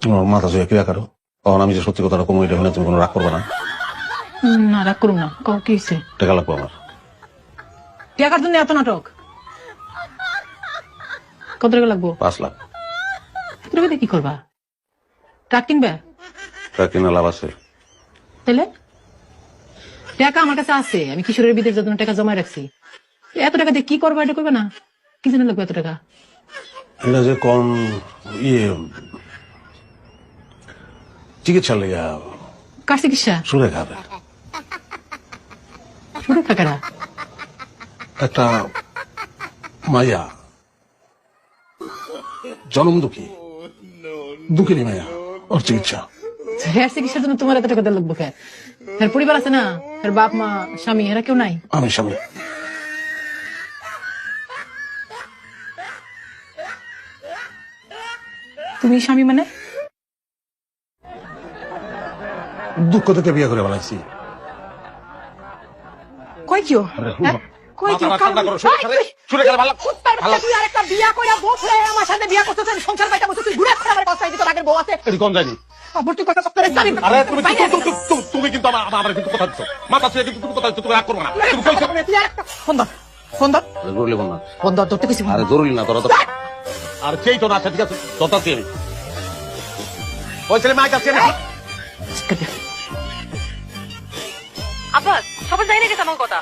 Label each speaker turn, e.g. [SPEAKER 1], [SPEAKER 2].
[SPEAKER 1] তোমার মাথা জয়ে ক্রিয়া করো, তখন আমি যে সত্যি কথাটা কমো এটা হলে তুমি কোনো রাগ করবে না।
[SPEAKER 2] না রাগ করুন না, কি হয়েছে?
[SPEAKER 1] টাকা লাগবো আমার।
[SPEAKER 2] টাকার জন্য এত নাটক? কত টাকা লাগবো?
[SPEAKER 1] 5 লাখ।
[SPEAKER 2] এত টাকা দিয়ে কি করবা? ট্রাক কিনবে?
[SPEAKER 1] টাকা কিনা লাভ আছে?
[SPEAKER 2] তাহলে টাকা আমার কাছে আছে, আমি কিশোরের বিদেশ জন্য টাকা জমায় রাখছি। এত টাকা দিয়ে কি করবা এটা করবে না? কি জন্য লাগবে এত টাকা?
[SPEAKER 1] এটা যে কম ইয়ে চিকিৎসা লেগা।
[SPEAKER 2] কার চিকিৎসা?
[SPEAKER 1] সুরে খাবে
[SPEAKER 2] শুরু টাকাটা
[SPEAKER 1] একটা মাইয়া, জনম দুঃখী, দুঃখিনী মাইয়া, ওর চিকিৎসা।
[SPEAKER 2] হেয়ার চিকিৎসার জন্য তোমার এত টাকা দেওয়া লাগবে কেন? এর পরিবার আছে না, এর বাপ মা স্বামী এরা কেউ নাই?
[SPEAKER 1] আমি স্বামী।
[SPEAKER 2] তুমি স্বামী মানে?
[SPEAKER 1] দুঃখ থেকে বিয়ে করে বেড়াইছি।
[SPEAKER 2] কই কিও? হ্যাঁ? কই কিও? তুই আরেকটা বিয়া কইরা বউ ফেলে আমার সাথে বিয়া করতে তুই সংসার বাইটা বসে তুই ঘুরে ফিরে আমার বাসায় দিতে আগের বউ আছে।
[SPEAKER 1] এটি কম যায়নি।
[SPEAKER 2] আবার তুই কথা করে জানি।
[SPEAKER 1] আরে তুমি কিন্তু আমার কিন্তু কথা দিচ্ছ, মাথা ছুঁয়ে কিন্তু তুমি কথা দিচ্ছ, তুমি রাগ করবো না। তুমি কইছো
[SPEAKER 2] ফোন দাও, ফোন দাও,
[SPEAKER 1] জরুরি বল না।
[SPEAKER 2] ফোন দাও, ধরতে কইছি।
[SPEAKER 1] আরে জরুরি না তোরা তো। আর সেই তো না, ঠিক আছে দরকার আমি ওই ছেলে মাইক আছে না।
[SPEAKER 3] আব্বা সবাই জানি না গেছে আমার কথা।